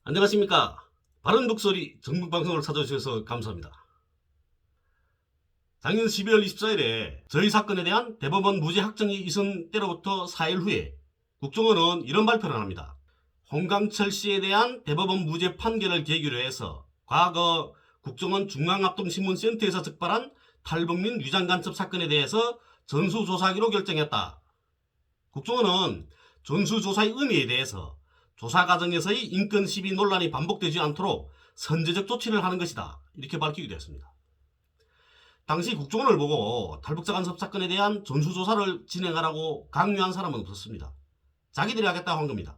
안녕하십니까. 바른독소리 전국방송을 찾아주셔서 감사합니다. 작년 12월 24일에 저희 사건에 대한 대법원 무죄 확정이 있은 때로부터 4일 후에 국정원은 이런 발표를 합니다. 홍강철 씨에 대한 대법원 무죄 판결을 계기로 해서 과거 국정원 중앙합동신문센터에서 적발한 탈북민 위장간첩 사건에 대해서 전수조사하기로 결정했다. 국정원은 전수조사의 의미에 대해서 조사 과정에서의 인권 시비 논란이 반복되지 않도록 선제적 조치를 하는 것이다. 이렇게 밝히기도 했습니다. 당시 국정원을 보고 탈북자 간섭 사건에 대한 전수조사를 진행하라고 강요한 사람은 없었습니다. 자기들이 하겠다고 한 겁니다.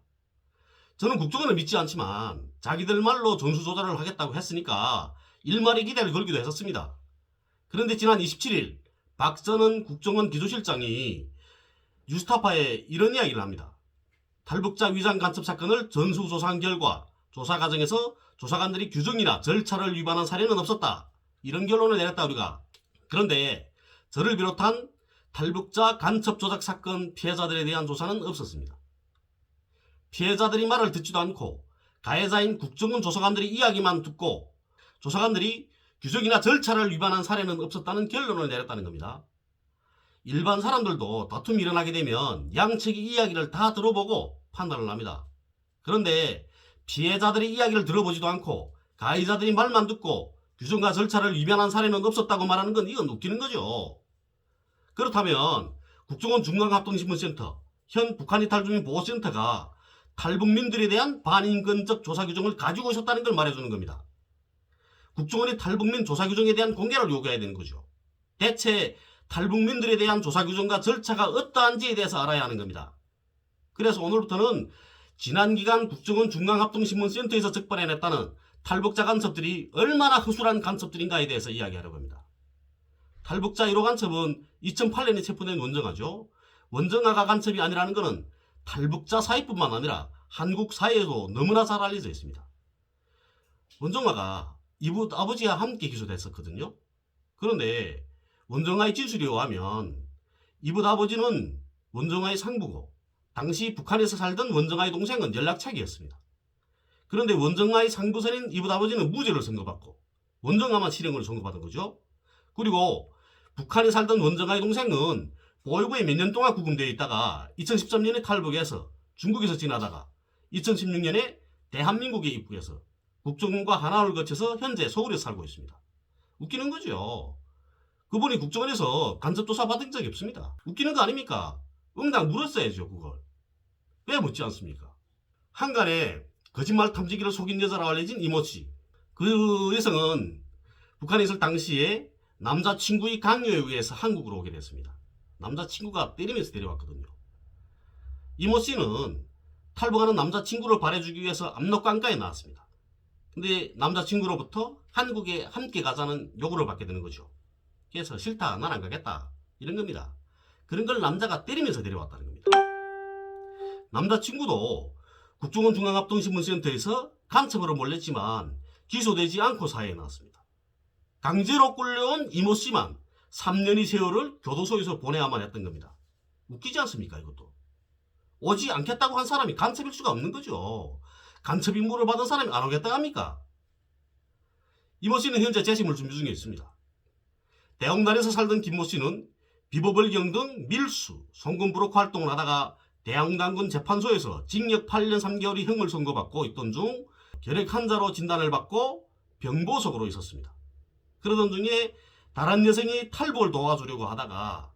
저는 국정원을 믿지 않지만 자기들 말로 전수조사를 하겠다고 했으니까 일말의 기대를 걸기도 했었습니다. 그런데 지난 27일 박전은 국정원 기조실장이 뉴스타파에 이런 이야기를 합니다. 탈북자 위장 간첩 사건을 전수조사한 결과 조사 과정에서 조사관들이 규정이나 절차를 위반한 사례는 없었다. 이런 결론을 내렸다 우리가. 그런데 저를 비롯한 탈북자 간첩 조작 사건 피해자들에 대한 조사는 없었습니다. 피해자들이 말을 듣지도 않고 가해자인 국정원 조사관들이 이야기만 듣고 조사관들이 규정이나 절차를 위반한 사례는 없었다는 결론을 내렸다는 겁니다. 일반 사람들도 다툼이 일어나게 되면 양측의 이야기를 다 들어보고 판단을 합니다. 그런데 피해자들의 이야기를 들어보지도 않고 가해자들이 말만 듣고 규정과 절차를 위반한 사례는 없었다고 말하는 건 이건 웃기는 거죠. 그렇다면 국정원 중앙합동신문센터, 현 북한 이탈주민 보호센터가 탈북민들에 대한 반인권적 조사 규정을 가지고 오셨다는 걸 말해주는 겁니다. 국정원이 탈북민 조사 규정에 대한 공개를 요구해야 되는 거죠. 대체 탈북민들에 대한 조사 규정과 절차가 어떠한지에 대해서 알아야 하는 겁니다. 그래서 오늘부터는 지난 기간 국정원 중앙합동신문센터에서 적발해냈다는 탈북자 간첩들이 얼마나 허술한 간첩들인가에 대해서 이야기하려고 합니다. 탈북자 1호 간첩은 2008년에 체포된 원정아죠. 원정아가 간첩이 아니라는 것은 탈북자 사이뿐만 아니라 한국 사회에도 너무나 잘 알려져 있습니다. 원정아가 이웃 아버지와 함께 기소됐었거든요. 그런데 원정아의 진술에 의하면 이웃 아버지는 원정아의 상부고 당시 북한에서 살던 원정아의 동생은 연락차기였습니다. 그런데 원정아의 상부선인 이웃 아버지는 무죄를 선고받고 원정아만 실형을 선고받은 거죠. 그리고 북한에 살던 원정아의 동생은 보육부에 몇 년 동안 구금되어 있다가 2013년에 탈북해서 중국에서 지나다가 2016년에 대한민국에 입국해서 국정원과 하나를 거쳐서 현재 서울에 살고 있습니다. 웃기는 거죠. 그분이 국정원에서 간접조사 받은 적이 없습니다. 웃기는 거 아닙니까? 응당 물었어야죠 그걸. 왜 묻지 않습니까? 한간에 거짓말 탐지기를 속인 여자라고 알려진 이모씨. 그 여성은 북한에 있을 당시에 남자친구의 강요에 의해서 한국으로 오게 됐습니다. 남자친구가 때리면서 데려왔거든요. 이모씨는 탈북하는 남자친구를 발해주기 위해서 압록강가에 나왔습니다. 근데 남자친구로부터 한국에 함께 가자는 요구를 받게 되는 거죠. 그래서 싫다, 난 안 가겠다, 이런 겁니다. 그런 걸 남자가 때리면서 데려왔다는 겁니다. 남자친구도 국정원 중앙합동신문센터에서 간첩으로 몰렸지만 기소되지 않고 사회에 나왔습니다. 강제로 끌려온 이모씨만 3년의 세월을 교도소에서 보내야만 했던 겁니다. 웃기지 않습니까 이것도. 오지 않겠다고 한 사람이 간첩일 수가 없는 거죠. 간첩 임무를 받은 사람이 안 오겠다 합니까? 이모씨는 현재 재심을 준비 중에 있습니다. 대흥단에서 살던 김모씨는 비보벌경 등 밀수, 송금 브로커 활동을 하다가 대흥단군 재판소에서 징역 8년 3개월의 형을 선고받고 있던 중 결핵 환자로 진단을 받고 병보석으로 있었습니다. 그러던 중에 다른 여성이 탈북을 도와주려고 하다가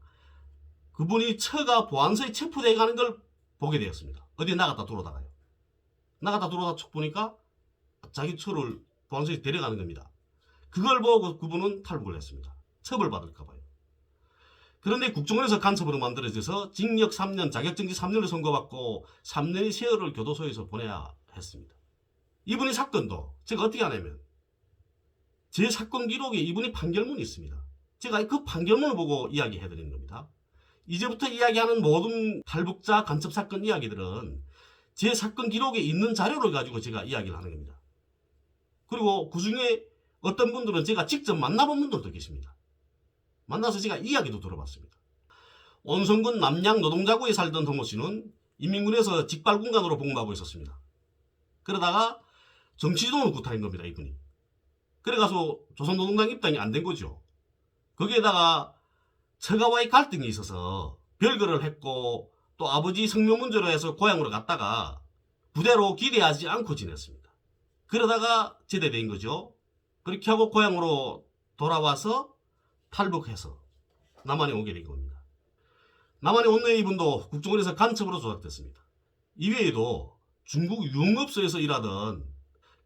그분이 처가 보안소에 체포되어 가는 걸 보게 되었습니다. 어디 나갔다 들어오다가요. 나갔다 들어오다 척 보니까 자기 처를 보안소에 데려가는 겁니다. 그걸 보고 그분은 탈북을 했습니다. 처벌받을까봐요. 그런데 국정원에서 간첩으로 만들어져서 징역 3년, 자격정지 3년을 선고받고 3년의 세월을 교도소에서 보내야 했습니다. 이분의 사건도 제가 어떻게 하냐면 제 사건 기록에 이분이 판결문이 있습니다. 제가 그 판결문을 보고 이야기해드리는 겁니다. 이제부터 이야기하는 모든 탈북자 간첩 사건 이야기들은 제 사건 기록에 있는 자료를 가지고 제가 이야기를 하는 겁니다. 그리고 그 중에 어떤 분들은 제가 직접 만나본 분들도 계십니다. 만나서 제가 이야기도 들어봤습니다. 온성군 남양 노동자구에 살던 동호 씨는 인민군에서 직발군관으로 복무하고 있었습니다. 그러다가 정치지도는 구타인 겁니다, 이분이. 그래가서 조선노동당 입당이 안 된 거죠. 거기에다가 처가와의 갈등이 있어서 별거를 했고 또 아버지 성명 문제로 해서 고향으로 갔다가 부대로 기대하지 않고 지냈습니다. 그러다가 제대된 거죠. 그렇게 하고 고향으로 돌아와서 탈북해서 남한에 오게 된 겁니다. 남한에 온 이분도 국정원에서 간첩으로 조작됐습니다. 이외에도 중국 유흥업소에서 일하던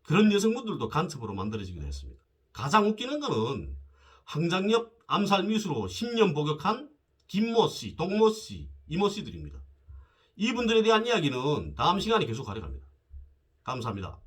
그런 여성분들도 간첩으로 만들어지기도 했습니다. 가장 웃기는 거는 황장엽 암살 미수로 10년 복역한 김모씨, 동모씨, 이모씨들입니다. 이분들에 대한 이야기는 다음 시간에 계속 가려갑니다. 감사합니다.